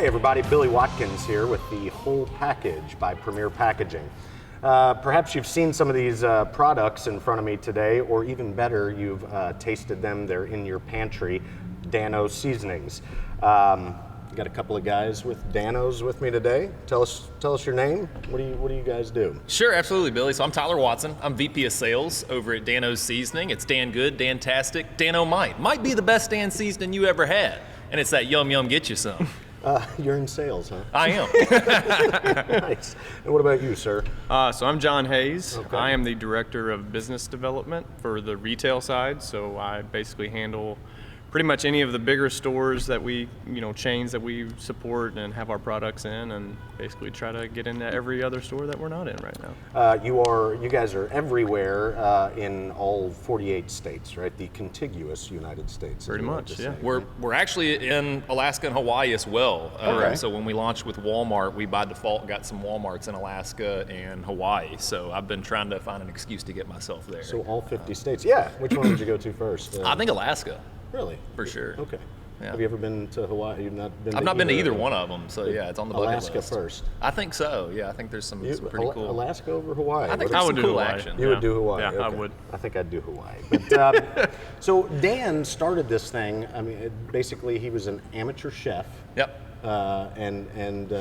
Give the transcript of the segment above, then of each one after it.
Hey everybody, Billy Watkins here with the Whole Package by Premier Packaging. Perhaps you've seen some of these products in front of me today, or even better, you've tasted them. They're in your pantry, Dan-O's Seasonings. Got a couple of guys with Dan-O's with me today. Tell us your name. What do you guys do? Sure, absolutely, Billy. So I'm Tyler Watson. I'm VP of Sales over at Dan-O's Seasoning. It's Dan Good, Dan-tastic, Dan-O might be the best Dan seasoning you ever had, and it's that yum get you some. You're in sales, huh? I am. Nice. And what about you, sir? So I'm John Hayes. Okay. I am the Director of Business Development for the retail side. So I basically handle pretty much any of the bigger stores that we, chains that we support and have our products in, and basically try to get into every other store that we're not in right now. You guys are everywhere in all 48 states, right? The contiguous United States. Pretty much, yeah. We're actually in Alaska and Hawaii as well. Okay. So when we launched with Walmart, we by default got some Walmarts in Alaska and Hawaii. So I've been trying to find an excuse to get myself there. So all 50 states. Yeah. Which one did you go to first? I think Alaska. Really? For sure. Okay. Yeah. Have you ever been to Hawaii? You've not been. I've not been to either of them? one of them, so yeah, it's on the bucket Alaska list. first. I think so. Yeah, I think there's some pretty cool. Alaska over Hawaii. I think What there's I would some do cool Hawaii. action. You would do Hawaii. Yeah, I okay. would. I think I'd do Hawaii. But so Dan started this thing. I mean, basically he was an amateur chef. Yep. And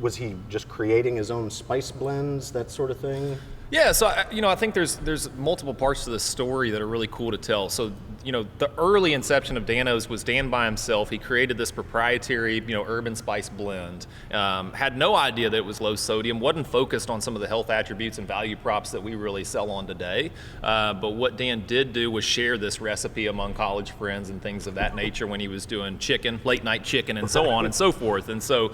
was he just creating his own spice blends, that sort of thing? Yeah, so I think there's multiple parts to this story that are really cool to tell. So the early inception of Dan-O's was Dan by himself. He created this proprietary urban spice blend. Had no idea that it was low sodium. Wasn't focused on some of the health attributes and value props that we really sell on today. But what Dan did do was share this recipe among college friends and things of that nature when he was doing late night chicken, and so on and so forth. And so.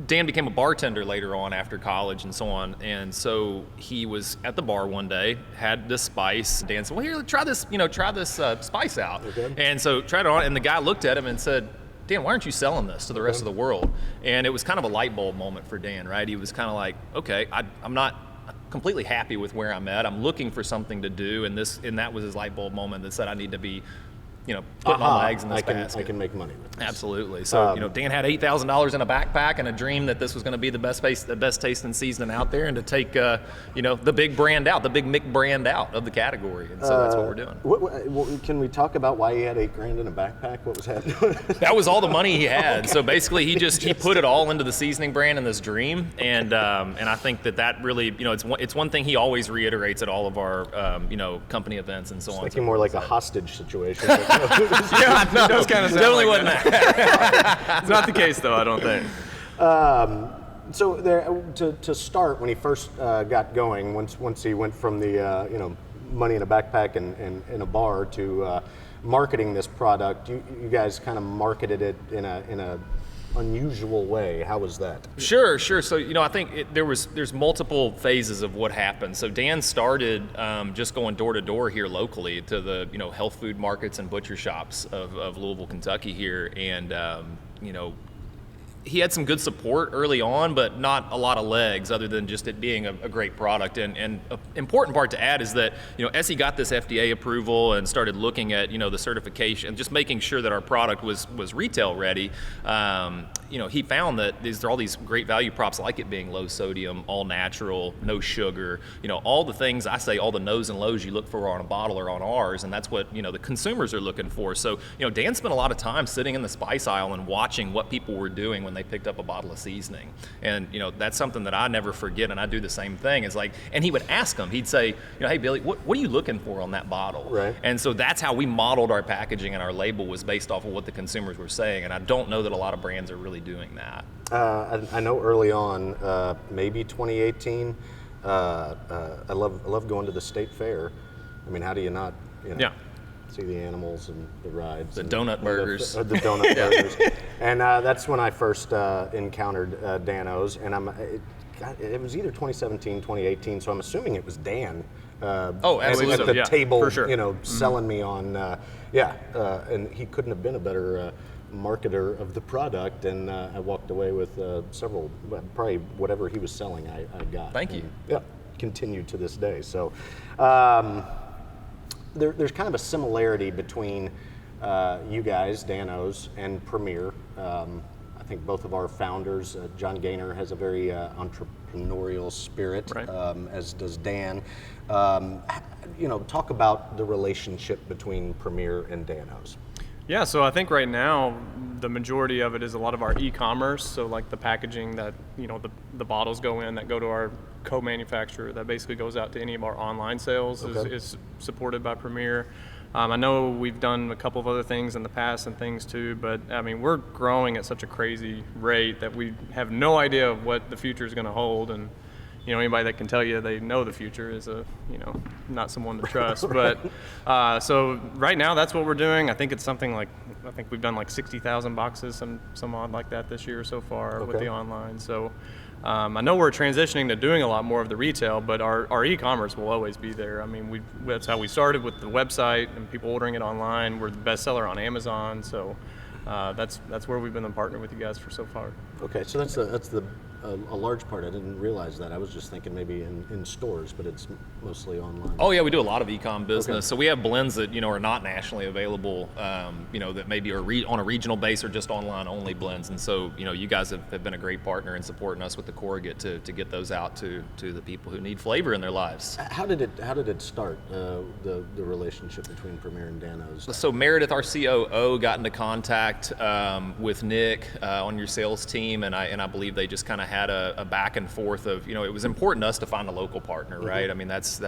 Dan became a bartender later on after college and so on, and so he was at the bar one day, had this spice. Dan said, "Well, here, try this spice out." Okay. And so tried it on, and the guy looked at him and said, "Dan, why aren't you selling this to the rest of the world?" And it was kind of a light bulb moment for Dan, right? He was kind of like, "Okay, I'm not completely happy with where I'm at. I'm looking for something to do," and that was his light bulb moment that said, "I need to be." Putting all my eggs in this basket. I can make money with this. Absolutely. So, Dan had $8,000 in a backpack and a dream that this was going to be the best tasting seasoning out there, and to take, the big brand out, the big Mick brand out of the category. And so that's what we're doing. What, can we talk about why he had $8,000 in a backpack? What was happening? That was all the money he had. Okay. So basically, he put it all into the seasoning brand and this dream. And I think that really, it's one thing he always reiterates at all of our, company events and so on. Thinking more like a hostage situation. Yeah, it does kind of sound definitely like wasn't that. It's not the case, though, I don't think. So there, to start, when he first got going, once he went from the money in a backpack and a bar to marketing this product, you guys kind of marketed it in a unusual way. How was that? Sure. So I think there's multiple phases of what happened. So Dan started just going door to door here locally to the health food markets and butcher shops of Louisville, Kentucky here, and he had some good support early on, but not a lot of legs other than just it being a great product. And an important part to add is that, as he got this FDA approval and started looking at, the certification, just making sure that our product was retail ready, he found that there are all these great value props, like it being low sodium, all natural, no sugar, all the things I say, all the no's and lows you look for on a bottle or on ours, and that's what, the consumers are looking for. So, Dan spent a lot of time sitting in the spice aisle and watching what people were doing when they picked up a bottle of seasoning. And, that's something that I never forget, and I do the same thing. It's like, and he would ask them, he'd say, hey, Billy, what are you looking for on that bottle? Right. And so that's how we modeled our packaging, and our label was based off of what the consumers were saying. And I don't know that a lot of brands are really doing that. I know early on, maybe 2018, I love going to the state fair. I mean, how do you not, Yeah. see the animals and the rides, The donut burgers. the donut burgers, and that's when I first encountered Dan-O's, and it was either 2017, 2018, so I'm assuming it was Dan. Absolutely. At the Yeah, table, for sure. selling me on, and he couldn't have been a better marketer of the product, and I walked away with several, probably whatever he was selling, I got. Thank you. And, yeah, continued to this day. So there's kind of a similarity between you guys, Dan-O's, and Premier. I think both of our founders, John Gaynor has a very entrepreneurial spirit, Right. As does Dan. Talk about the relationship between Premier and Dan-O's. Yeah, so I think right now the majority of it is a lot of our e-commerce. So like the packaging that the bottles go in that go to our co-manufacturer that basically goes out to any of our online sales is supported by Premier. I know we've done a couple of other things in the past and things too, but I mean we're growing at such a crazy rate that we have no idea of what the future is going to hold. And anybody that can tell you they know the future is not someone to trust. But so right now that's what we're doing. I think it's something like, I think we've done like 60,000 boxes, some odd like that this year so far with the online. So I know we're transitioning to doing a lot more of the retail, but our e-commerce will always be there. I mean, that's how we started with the website and people ordering it online. We're the bestseller on Amazon. So that's where we've been a partner with you guys for so far. Okay, so that's a large part. I didn't realize that. I was just thinking maybe in stores, but it's mostly online. Oh yeah, we do a lot of e-com business. Okay. So we have blends that are not nationally available, that maybe are on a regional base or just online only blends. And so you guys have been a great partner in supporting us with the Corrugate to get those out to the people who need flavor in their lives. How did it start? The relationship between Premier and Dan-O's. So Meredith, our COO, got into contact with Nick on your sales team, and I believe they just kind of had a back and forth of it was important to us to find a local partner, right? I mean that's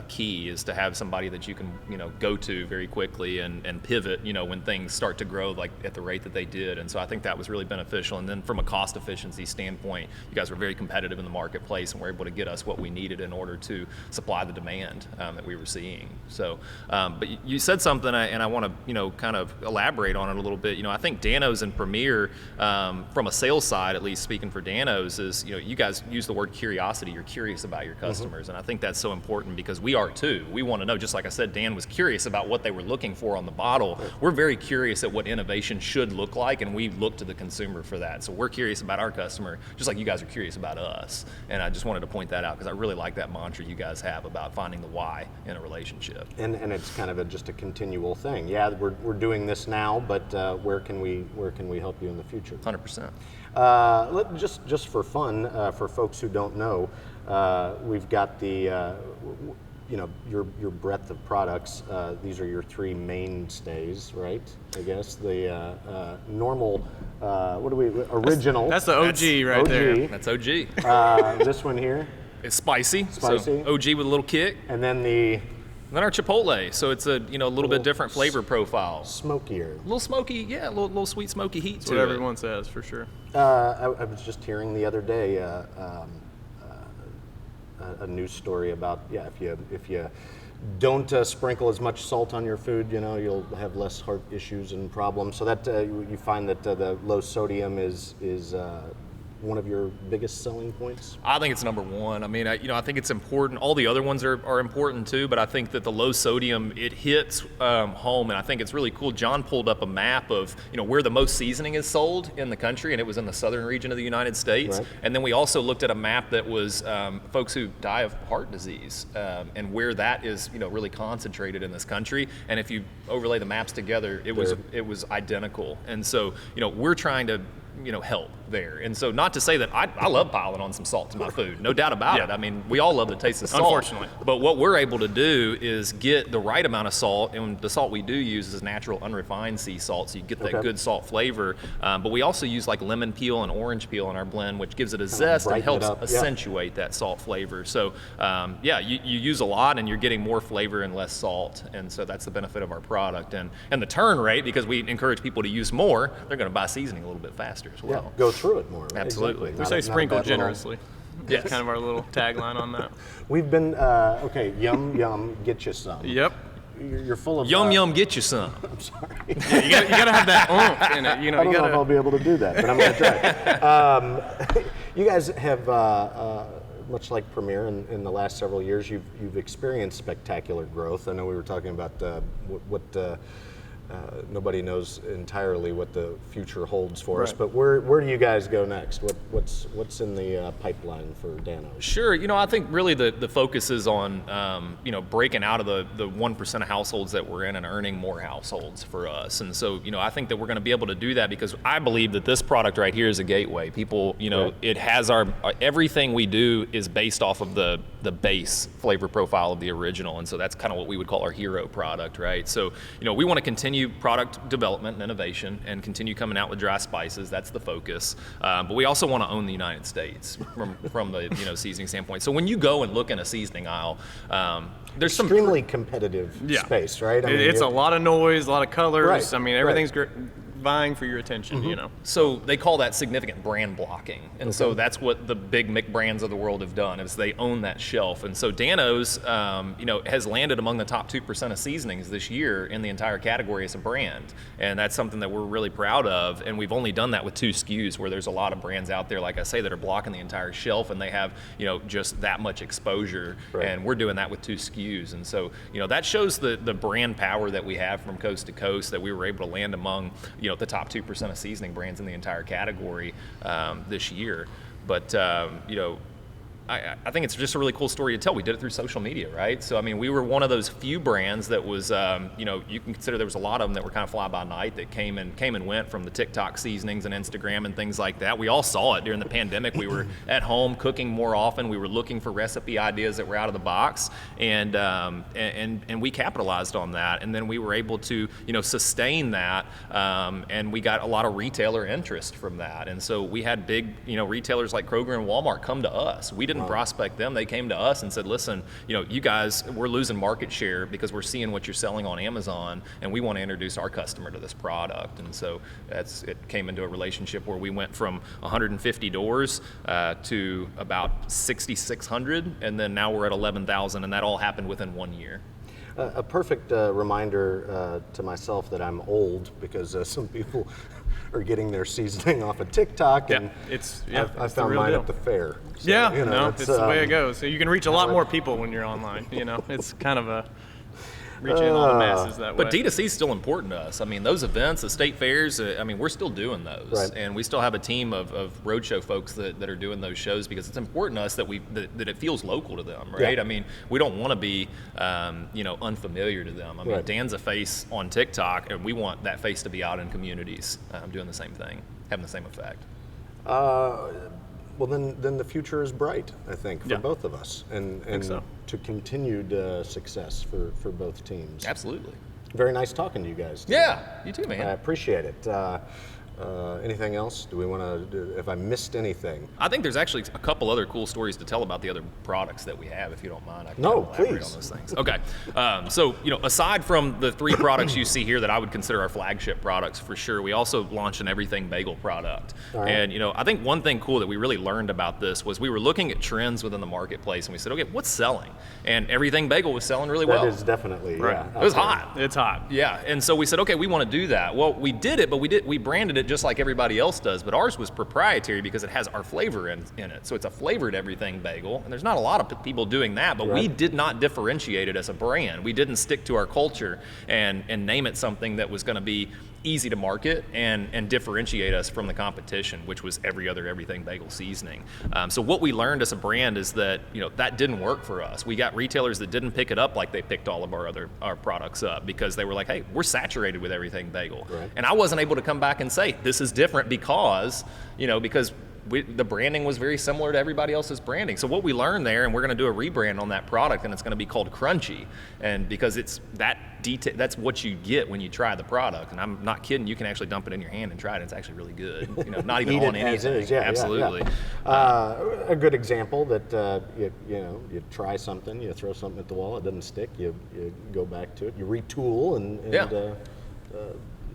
key, is to have somebody that you can go to very quickly and pivot when things start to grow like at the rate that they did. And so I think that was really beneficial. And then from a cost efficiency standpoint, you guys were very competitive in the marketplace and were able to get us what we needed in order to supply the demand that we were seeing. So, but you said something, and I want to kind of elaborate on it a little bit. I think Dan-O's and Premier, from a sales side, at least speaking for Dan-O's, is you guys use the word curiosity. You're curious about your customers, and I think that's so important because we are too. We want to know, just like I said, Dan was curious about what they were looking for on the bottle. We're very curious at what innovation should look like, and we look to the consumer for that. So we're curious about our customer, just like you guys are curious about us. And I just wanted to point that out because I really like that mantra you guys have about finding the why in a relationship. And it's kind of just a continual thing. Yeah, we're doing this now, but where can we help you in the future? 100%. Just for fun, for folks who don't know, we've got the your breadth of products. These are your three mainstays, right? I guess the normal. Original? That's the OG right there. That's OG. This one here. It's spicy. Spicy. So OG with a little kick. And then And then our Chipotle, so it's a little bit different flavor profile. Smokier. A little smoky, yeah, a little sweet smoky heat That's to what it. everyone says, for sure. I was just hearing the other day a news story about if you don't sprinkle as much salt on your food, you'll have less heart issues and problems. So that you find that the low sodium is one of your biggest selling points? I think it's number one. I mean, I think it's important. All the other ones are important too, but I think that the low sodium, it hits home, and I think it's really cool. John pulled up a map of where the most seasoning is sold in the country, and it was in the southern region of the United States. Right. And then we also looked at a map that was folks who die of heart disease, and where that is really concentrated in this country. And if you overlay the maps together, it was identical. And so we're trying to help there. And so not to say that I love piling on some salt to my food, no doubt about it. I mean, we all love the taste of salt. Unfortunately. But what we're able to do is get the right amount of salt, and the salt we do use is natural unrefined sea salt, so you get that good salt flavor. But we also use like lemon peel and orange peel in our blend, which gives it a zest and helps accentuate that salt flavor. So you use a lot and you're getting more flavor and less salt, and so that's the benefit of our product. And the turn rate, because we encourage people to use more, they're going to buy seasoning a little bit faster as well. Yeah, go through it more. Absolutely. Exactly. We say sprinkle generously. Yes. That's kind of our little tagline on that. We've been yum, get you some. Yep. You're full of Yum, get you some. I'm sorry. Yeah, you gotta have that oomph in it. I don't know if I'll be able to do that, but I'm going to try. You guys have, much like Premier, in the last several years, you've experienced spectacular growth. I know we were talking about what nobody knows entirely what the future holds for us. Right. But where do you guys go next? What's in the pipeline for Danos? Sure. I think really the focus is on, breaking out of the 1% of households that we're in and earning more households for us. And so, I think that we're going to be able to do that because I believe that this product right here is a gateway. People, Right. it has everything we do is based off of the base flavor profile of the original. And so that's kind of what we would call our hero product, right? So, we want to continue product development and innovation and continue coming out with dry spices. That's the focus. But we also want to own the United States from the seasoning standpoint. So when you go and look in a seasoning aisle, there's some Extremely competitive space, right? I mean, It's a lot of noise, a lot of colors. Right, I mean, everything's vying for your attention, So they call that significant brand blocking. And so that's what the big McBrands of the world have done is they own that shelf. And so Danos, has landed among the top 2% of seasonings this year in the entire category as a brand. And that's something that we're really proud of. And we've only done that with 2 SKUs where there's a lot of brands out there, like I say, that are blocking the entire shelf and they have, just that much exposure. Right. And we're doing that with 2 SKUs. And so, that shows the brand power that we have from coast to coast that we were able to land among, the top 2% of seasoning brands in the entire category this year. But, I think it's just a really cool story to tell. We did it through social media, right? So, I mean, we were one of those few brands that was, you can consider there was a lot of them that were kind of fly by night that came and went from the TikTok seasonings and Instagram and things like that. We all saw it during the pandemic. We were at home cooking more often. We were looking for recipe ideas that were out of the box, and we capitalized on that. And then we were able to, sustain that, and we got a lot of retailer interest from that. And so we had big, retailers like Kroger and Walmart come to us. We didn't prospect them. They came to us and said, listen, you guys, we're losing market share because we're seeing what you're selling on Amazon and we want to introduce our customer to this product. And so it came into a relationship where we went from 150 doors to about 6,600 and then now we're at 11,000 and that all happened within 1 year. A perfect reminder to myself that I'm old because some people are getting their seasoning off of TikTok, and I it's found the real mine deal. at the fair. So, It's the way it goes. So you can reach a lot more people when you're online. It's kind of reaching all the masses that way. But D2C is still important to us. I mean, those events, the state fairs, we're still doing those. Right. And we still have a team of roadshow folks that are doing those shows because it's important to us that that it feels local to them, right? Yeah. I mean, we don't want to be, unfamiliar to them. I mean, Right. Dan's a face on TikTok, and we want that face to be out in communities doing the same thing, having the same effect. Well, then the future is bright, I think, for Yeah. both of us, and so. to continued success for both teams. Absolutely. Very nice talking to you guys today. Yeah, you too, I man. appreciate it. Anything else? Do we want to do, if I missed anything? I think there's actually a couple other cool stories to tell about the other products that we have, if you don't mind. I can No, elaborate please. on those things. Okay. So, aside from the 3 products you see here that I would consider our flagship products for sure, we also launched an Everything Bagel product. All right. And, I think one thing cool that we really learned about this was we were looking at trends within the marketplace and we said, okay, what's selling? And Everything Bagel was selling really well. That is definitely, yeah. It was out hot. It's hot. Yeah, and so we said, okay, we want to do that. Well, we did it, but we branded it just like everybody else does, but ours was proprietary because it has our flavor in it. So it's a flavored Everything Bagel, and there's not a lot of people doing that, but we Right. did not differentiate it as a brand. We didn't stick to our culture and name it something that was going to be easy to market and differentiate us from the competition, which was every other Everything Bagel seasoning. So what we learned as a brand is that that didn't work for us. We got retailers that didn't pick it up like they picked all of our products up because they were like, hey, we're saturated with Everything Bagel. Right. And I wasn't able to come back and say this is different because the branding was very similar to everybody else's branding. So what we learned there, and we're going to do a rebrand on that product, and it's going to be called Crunchy, and because it's that detail, that's what you get when you try the product. And I'm not kidding. You can actually dump it in your hand and try it. It's actually really good. Not even Eat on it anything. as is, yeah, Absolutely. A good example that you try something, you throw something at the wall, it doesn't stick, you go back to it, you retool, and Yeah.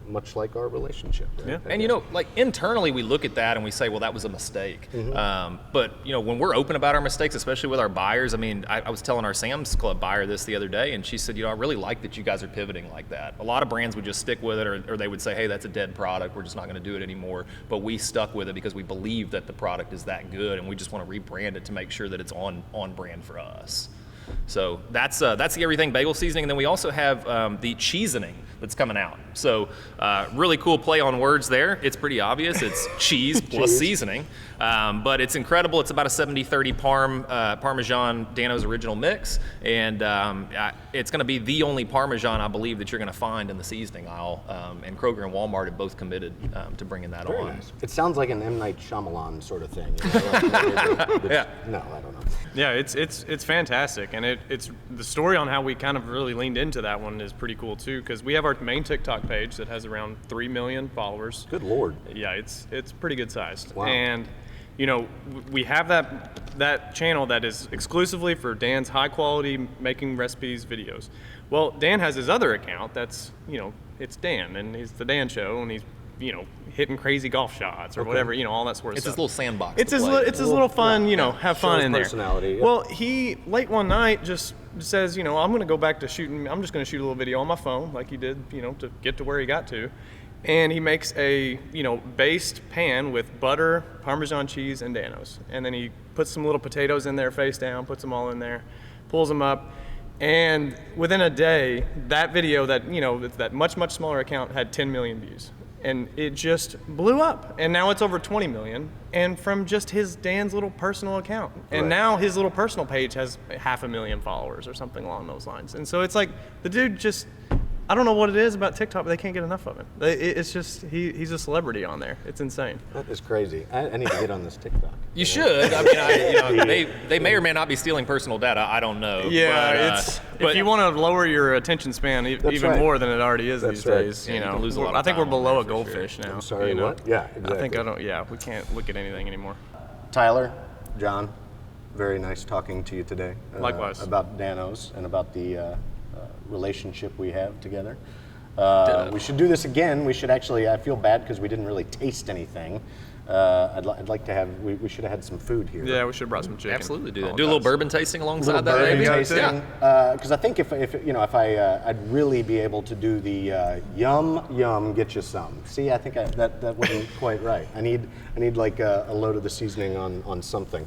much like our relationship. Right? Yeah. And like internally we look at that and we say, well, that was a mistake. But when we're open about our mistakes, especially with our buyers, I mean, I was telling our Sam's Club buyer this the other day, and she said, I really like that you guys are pivoting like that. A lot of brands would just stick with it, or they would say, hey, that's a dead product, we're just not going to do it anymore. But we stuck with it because we believe that the product is that good, and we just want to rebrand it to make sure that it's on brand for us. So that's the Everything Bagel seasoning, and then we also have the Cheesening. that's coming out. So really cool play on words there. It's pretty obvious. It's cheese plus seasoning. But it's incredible. It's about a 70-30 Parmesan Dano's original mix. And it's going to be the only Parmesan, I believe, that you're going to find in the seasoning aisle. And Kroger and Walmart have both committed to bringing that Very on. nice. It sounds like an M. Night Shyamalan sort of thing. You know, Yeah. No, I don't know. Yeah, it's fantastic, and it's the story on how we kind of really leaned into that one is pretty cool too, because we have our main TikTok page that has around 3 million followers. Good Lord. Yeah, it's pretty good sized. Wow. And you know, we have that channel that is exclusively for Dan's high quality making recipes videos. Well, Dan has his other account that's, you know, it's Dan, and he's the Dan Show, and he's, you know, hitting crazy golf shots or whatever, you know, all that sort of It's stuff. his little sandbox. It's to his play. it's his little fun, you know, have fun Shows in there. personality, yeah. Well, he late one night just says, you know, I'm going to go back to shooting. I'm just going to shoot a little video on my phone, like he did, you know, to get to where he got to. And he makes a, you know, based pan with butter, Parmesan cheese, and Dano's. And then he puts some little potatoes in there face down, puts them all in there, pulls them up. And within a day, that video, that, you know, that much, much smaller account had 10 million views. And it just blew up. And now it's over 20 million. And from just Dan's little personal account. And Right. now his little personal page has 500,000 followers or something along those lines. And so it's like, the dude just, I don't know what it is about TikTok, but they can't get enough of him. It's just, he's a celebrity on there. It's insane. That is crazy. I need to get on this TikTok. You should. I mean, they may or may not be stealing personal data. I don't know. Yeah, but if you want to lower your attention span even right. more than it already is That's these right. days, Yeah, you you know, can lose a lot of I think we're time on below a there for goldfish now. I'm sorry, you know? what? Yeah, exactly. I think we can't look at anything anymore. Tyler, John, very nice talking to you today. Likewise. About Dano's and about the relationship we have together. Ditto. We should do this again. We should actually, I feel bad because we didn't really taste anything. I'd like to have, we should have had some food here. Yeah, we should have brought some chicken. absolutely do that. Do a little bourbon tasting alongside Little that, bourbon maybe. tasting. Yeah. Because I think if I'd really be able to do the yum, get you some. See, I think that wasn't quite right. I need like a load of the seasoning on something.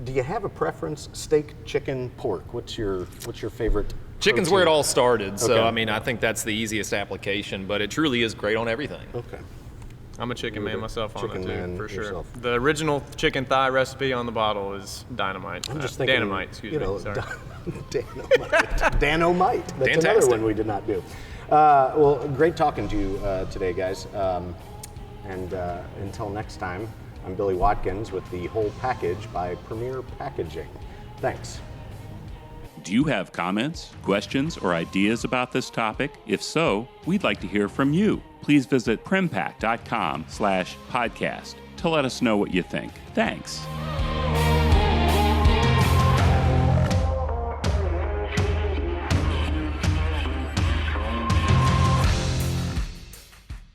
Do you have a preference? Steak, chicken, pork? What's your favorite? Chicken's where it all started, so Okay. I mean, I think that's the easiest application, but it truly is great on everything. Okay. I'm a chicken man myself on Chicken it too, man for sure. yourself. The original chicken thigh recipe on the bottle is dynamite. I'm just thinking, Dynamite, excuse me. Sorry. Danomite. Danomite. That's another Fantastic. one we did not do. Well, great talking to you today, guys. And until next time, I'm Billy Watkins with the Whole Package by Premier Packaging. Thanks. Do you have comments, questions, or ideas about this topic? If so, we'd like to hear from you. Please visit primpack.com/podcast to let us know what you think. Thanks.